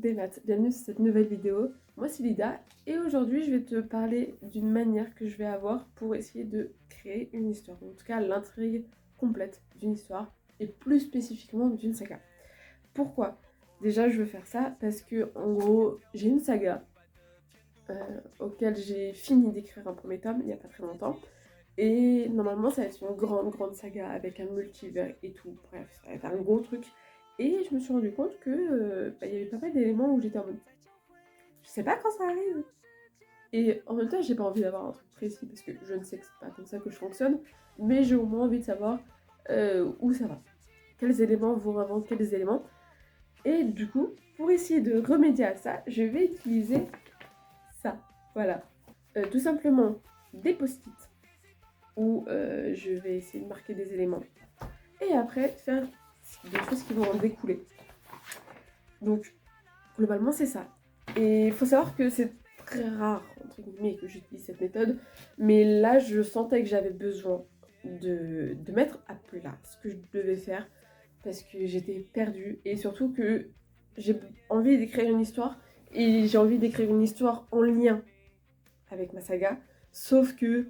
des maths, bienvenue sur cette nouvelle vidéo. Moi c'est Lida et aujourd'hui je vais te parler d'une manière que je vais avoir pour essayer de créer une histoire, en tout cas l'intrigue complète d'une histoire et plus spécifiquement d'une saga. Pourquoi? Déjà je veux faire ça parce que en gros j'ai une saga auquel j'ai fini d'écrire un premier tome il n'y a pas très longtemps et normalement ça va être une grande saga avec un multivers et tout, bref ça va être un gros truc. Et je me suis rendu compte que il y avait pas mal d'éléments où j'étais en mode je sais pas quand ça arrive. Et en même temps, j'ai pas envie d'avoir un truc précis parce que je ne sais que c'est pas comme ça que je fonctionne, mais j'ai au moins envie de savoir où ça va. Quels éléments vont avant quels éléments. Et du coup, pour essayer de remédier à ça, je vais utiliser ça. Voilà. Tout simplement des post-it où je vais essayer de marquer des éléments. Et après, faire des choses qui vont en découler. Donc, globalement, c'est ça. Et il faut savoir que c'est très rare, entre guillemets, que j'utilise cette méthode. Mais là, je sentais que j'avais besoin de mettre à plat ce que je devais faire. Parce que j'étais perdue. Et surtout que j'ai envie d'écrire une histoire. Et j'ai envie d'écrire une histoire en lien avec ma saga. Sauf que,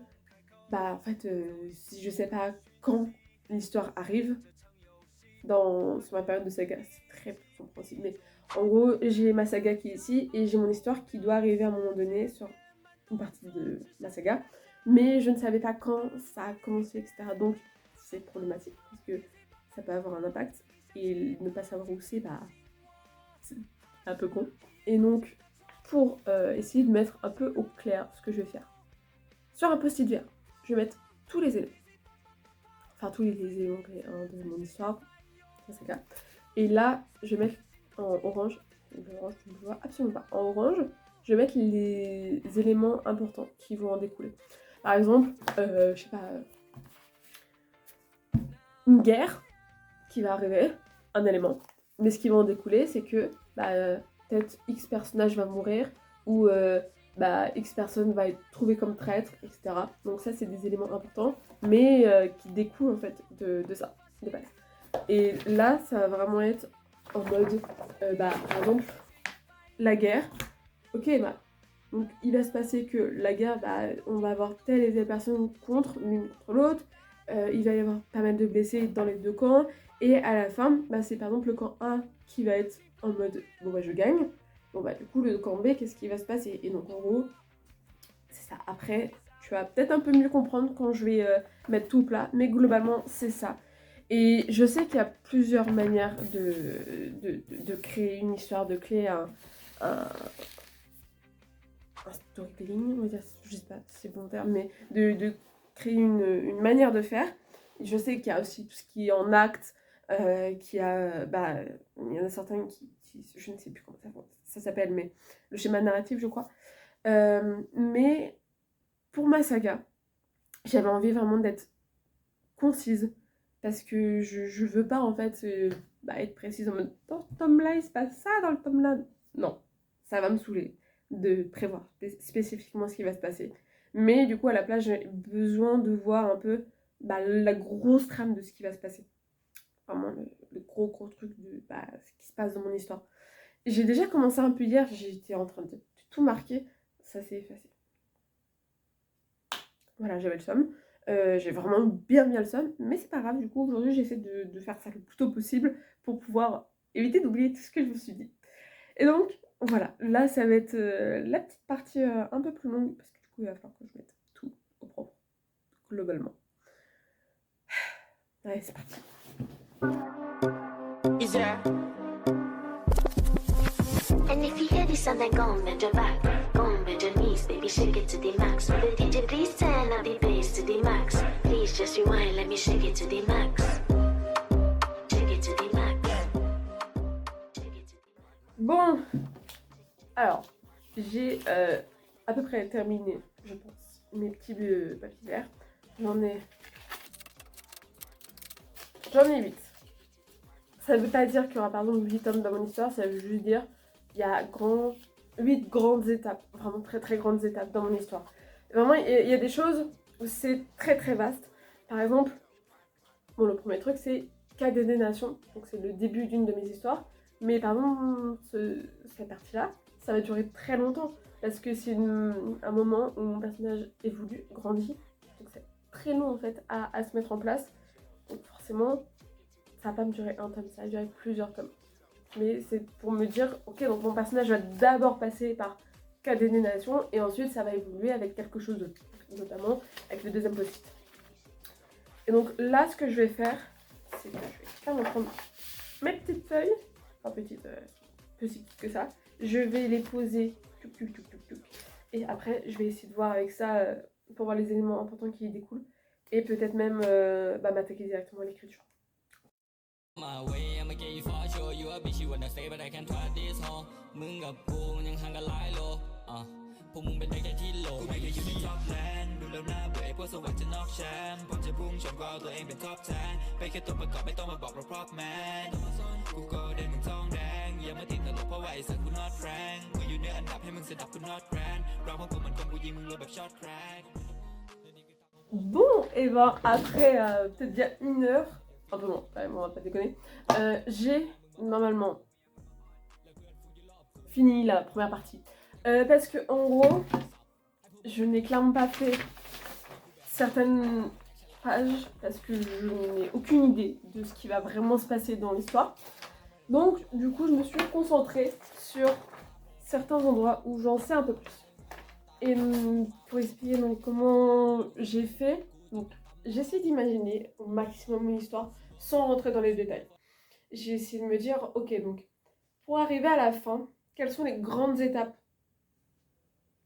en fait, si je sais pas quand l'histoire arrive, sur ma période de saga, c'est très compréhensible. Mais en gros, j'ai ma saga qui est ici et j'ai mon histoire qui doit arriver à un moment donné sur une partie de la saga. Mais je ne savais pas quand ça a commencé, etc. Donc c'est problématique parce que ça peut avoir un impact. Et ne pas savoir où c'est un peu con. Et donc, pour essayer de mettre un peu au clair ce que je vais faire, sur un post-it vert, je vais mettre tous les éléments. Enfin, tous les éléments de mon histoire. Et là, je vais mettre en orange, l'orange tu ne vois absolument pas, en orange, je vais mettre les éléments importants qui vont en découler. Par exemple, je sais pas, une guerre qui va arriver, un élément, mais ce qui va en découler, c'est que peut-être X personnage va mourir, ou X personne va être trouvée comme traître, etc. Donc ça, c'est des éléments importants, mais qui découlent en fait de ça, de base. Et là, ça va vraiment être en mode, par exemple, la guerre. Ok, donc il va se passer que la guerre, on va avoir telle et telle personne contre l'une contre l'autre. Il va y avoir pas mal de blessés dans les deux camps. Et à la fin, c'est par exemple le camp A qui va être en mode, je gagne. Du coup, le camp B, qu'est-ce qui va se passer? Et donc en gros, c'est ça. Après, tu vas peut-être un peu mieux comprendre quand je vais mettre tout au plat. Mais globalement, c'est ça. Et je sais qu'il y a plusieurs manières de créer une histoire, de créer un storytelling, on va dire, je sais pas si c'est bon terme, mais de créer une manière de faire. Je sais qu'il y a aussi tout ce qui est en acte, il y en a certains qui je ne sais plus comment ça s'appelle, mais le schéma narratif, je crois. Mais pour ma saga, j'avais envie vraiment d'être concise, parce que je veux pas en fait être précise en mode dans ce tome là il se passe ça, dans le tome là. Non, ça va me saouler de prévoir spécifiquement ce qui va se passer. Mais du coup, à la place, j'ai besoin de voir un peu la grosse trame de ce qui va se passer. Vraiment le gros truc de ce qui se passe dans mon histoire. J'ai déjà commencé un peu hier, j'étais en train de tout marquer, ça s'est effacé. Voilà, j'avais le seum. J'ai vraiment bien le seum, mais c'est pas grave, du coup aujourd'hui j'essaie de faire ça le plus tôt possible pour pouvoir éviter d'oublier tout ce que je me suis dit. Et donc voilà, là ça va être la petite partie un peu plus longue, parce que du coup il va falloir que je mette tout au propre, globalement. Allez, c'est parti. And if you hear this sound, then go and bend your back. Go and bend your knees, baby, shake it to the max. Will the DJ please turn up the bass to the max? Please just rewind, let me shake it to the max. Shake it to the max. Bon, alors, j'ai à peu près terminé, je pense, mes petits papiers verts. J'en ai 8. Ça ne veut pas dire qu'il y aura par exemple 8 tomes dans mon histoire, ça veut juste dire qu'il y a 8 grandes étapes, vraiment très grandes étapes dans mon histoire. Vraiment, il y a des choses où c'est très vaste. Par exemple, le premier truc c'est KDD Nation, donc c'est le début d'une de mes histoires. Mais par exemple, cette partie-là, ça va durer très longtemps. Parce que c'est un moment où mon personnage évolue, grandit. Donc c'est très long en fait à se mettre en place. Donc forcément, ça va pas me durer un tome, ça va durer plusieurs tomes. Mais c'est pour me dire, ok, donc mon personnage va d'abord passer par cadénation et ensuite ça va évoluer avec quelque chose d'autre, notamment avec le deuxième post-it. Et donc là, ce que je vais faire, c'est que je vais carrément prendre mes petites feuilles, enfin petites que ça, je vais les poser, et après je vais essayer de voir avec ça pour voir les éléments importants qui y découlent et peut-être même m'attaquer directement à l'écriture. Bon, et ben après peut-être bien 1 heure, un peu moins, on va pas déconner, j'ai normalement fini la première partie. Parce que en gros, je n'ai clairement pas fait certaines pages parce que je n'ai aucune idée de ce qui va vraiment se passer dans l'histoire. Donc du coup, je me suis concentrée sur certains endroits où j'en sais un peu plus. Et pour expliquer donc comment j'ai fait, donc j'essaie d'imaginer au maximum une histoire sans rentrer dans les détails. J'ai essayé de me dire, ok, donc pour arriver à la fin, quelles sont les grandes étapes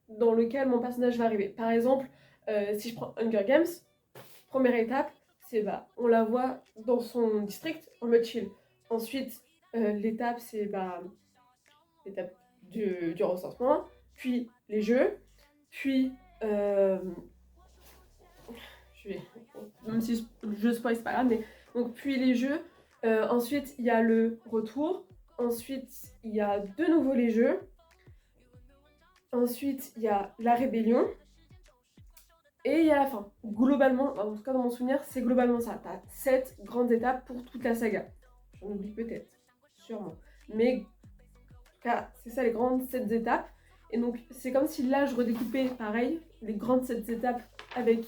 dans lesquelles mon personnage va arriver. Par exemple, si je prends Hunger Games, première étape, c'est on la voit dans son district en mode chill. Ensuite, l'étape, c'est l'étape du recensement, puis les jeux, puis même si je spoil, c'est pas grave, mais donc puis les jeux, ensuite il y a le retour, ensuite il y a de nouveau les jeux, ensuite il y a la rébellion, et il y a la fin. Globalement, en tout cas dans mon souvenir, c'est globalement ça. T'as 7 grandes étapes pour toute la saga. J'en oublie peut-être, sûrement. Mais en tout cas, c'est ça les grandes 7 étapes. Et donc c'est comme si là je redécoupais pareil, les grandes 7 étapes avec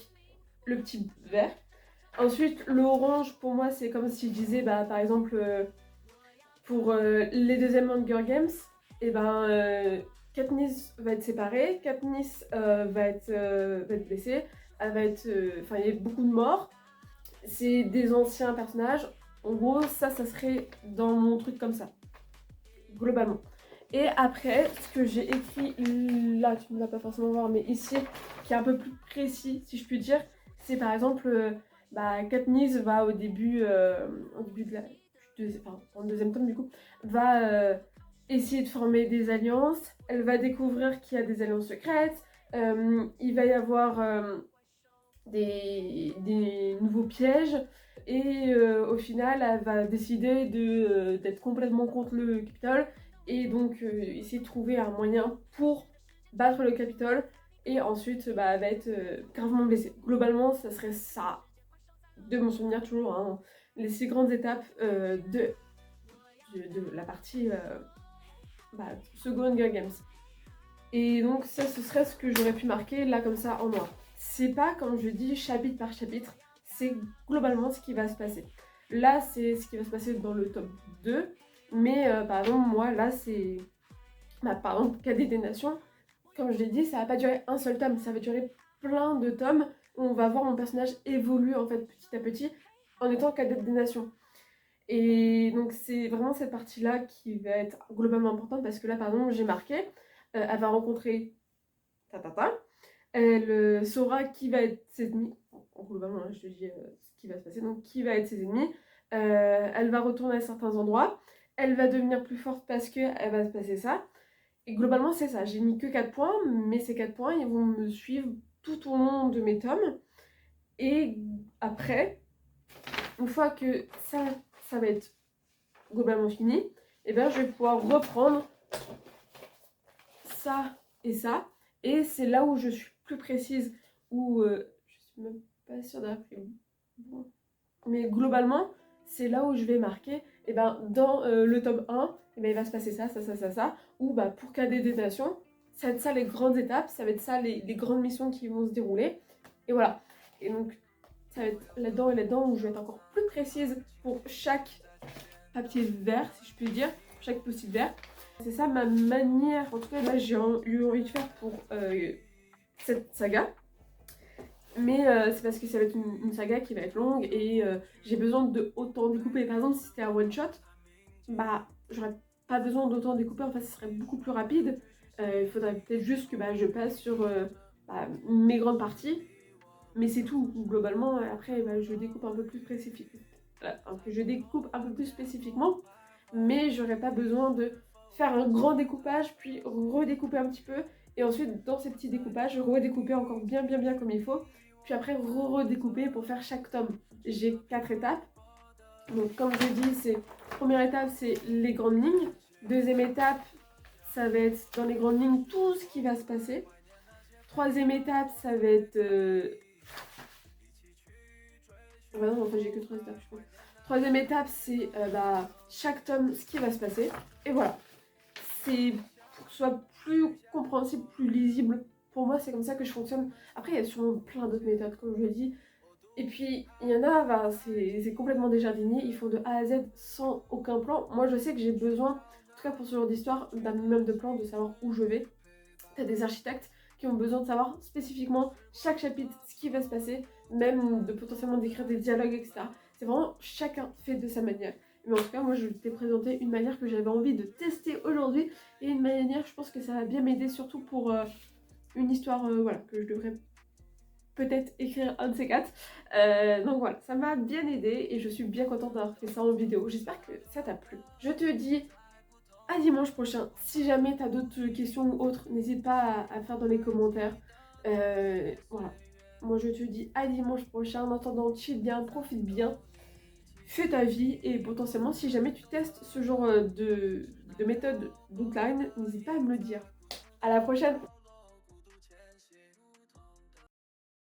le petit vert. Ensuite, le orange, pour moi, c'est comme si je disais, par exemple, pour les deuxièmes Hunger Games, et Katniss va être séparée, Katniss va être blessée, elle va être... Enfin, il y a beaucoup de morts. C'est des anciens personnages. En gros, ça serait dans mon truc comme ça, globalement. Et après, ce que j'ai écrit là, tu ne vas pas forcément voir, mais ici, qui est un peu plus précis, si je puis dire, c'est par exemple, Katniss va au début de la... dans le deuxième tome du coup, va essayer de former des alliances, elle va découvrir qu'il y a des alliances secrètes, il va y avoir des nouveaux pièges, et au final, elle va décider d'être complètement contre le Capitole, et donc essayer de trouver un moyen pour battre le Capitole, et ensuite elle va être gravement blessée. Globalement, ça serait ça, de mon souvenir toujours, hein, les 6 grandes étapes de la partie second Hunger Games. Et donc ça, ce serait ce que j'aurais pu marquer là comme ça en noir. C'est pas, comme je dis, chapitre par chapitre, c'est globalement ce qui va se passer. Là, c'est ce qui va se passer dans le tome 2, mais par exemple, moi, là, c'est... par exemple, Cadet des Nations, comme je l'ai dit, ça va pas durer un seul tome, ça va durer plein de tomes où on va voir mon personnage évoluer en fait petit à petit en étant Cadet des Nations. Et donc c'est vraiment cette partie-là qui va être globalement importante parce que là, par exemple, j'ai marqué, elle va rencontrer Tatata, elle saura qui va être ses ennemis, globalement, je te dis ce qui va se passer, donc qui va être ses ennemis, elle va retourner à certains endroits, elle va devenir plus forte parce qu'elle va se passer ça, et globalement c'est ça, j'ai mis que 4 points, mais ces 4 points, ils vont me suivre tout au long de mes tomes, et après, une fois que ça va être globalement fini, et je vais pouvoir reprendre ça, et c'est là où je suis plus précise, où je suis même pas sûre d'avoir pris bon. Mais globalement, c'est là où je vais marquer, dans le tome 1, et ben, il va se passer ça, ça, ça, ça, ça. Ou bah, pour cadet des nations, ça va être ça les grandes étapes, ça va être ça les grandes missions qui vont se dérouler. Et voilà. Et donc, ça va être là-dedans et là-dedans où je vais être encore plus précise pour chaque papier vert, si je puis dire, chaque post-it vert. C'est ça ma manière, en tout cas là j'ai eu envie de faire pour cette saga. Mais c'est parce que ça va être une saga qui va être longue et j'ai besoin de autant découper. Par exemple, si c'était un one shot, bah j'aurais pas besoin d'autant découper, en fait ce serait beaucoup plus rapide. Il faudrait peut-être juste que bah, je passe sur mes grandes parties, mais c'est tout. Globalement, après bah, je découpe un peu plus spécifiquement, mais j'aurais pas besoin de faire un grand découpage, puis redécouper un petit peu, et ensuite dans ces petits découpages, redécouper encore bien comme il faut, puis après redécouper pour faire chaque tome. J'ai 4 étapes. Donc comme je dis, première étape c'est les grandes lignes. Deuxième étape, ça va être dans les grandes lignes tout ce qui va se passer. Troisième étape, ça va être... Ouais, non, en fait j'ai que 3 étapes je crois. Troisième étape, c'est chaque tome, ce qui va se passer. Et voilà. C'est pour que ce soit plus compréhensible, plus lisible. Pour moi, c'est comme ça que je fonctionne. Après, il y a sûrement plein d'autres méthodes, comme je le dis. Et puis, il y en a, c'est complètement des jardiniers. Ils font de A à Z sans aucun plan. Moi, je sais que j'ai besoin, en tout cas pour ce genre d'histoire, d'un minimum de plans, de savoir où je vais. T'as des architectes qui ont besoin de savoir spécifiquement chaque chapitre, ce qui va se passer, même de potentiellement d'écrire des dialogues, etc. C'est vraiment chacun fait de sa manière. Mais en tout cas, moi, je t'ai présenté une manière que j'avais envie de tester aujourd'hui et une manière, je pense que ça va bien m'aider, surtout pour une histoire voilà, que je devrais peut-être écrire un de ces quatre. Donc voilà, ça m'a bien aidé et je suis bien contente d'avoir fait ça en vidéo. J'espère que ça t'a plu. Je te dis à dimanche prochain. Si jamais tu as d'autres questions ou autres, n'hésite pas à faire dans les commentaires. Voilà. Moi je te dis à dimanche prochain. En attendant, chill bien, profite bien, fais ta vie et potentiellement si jamais tu testes ce genre de méthode d'outline, n'hésite pas à me le dire. À la prochaine!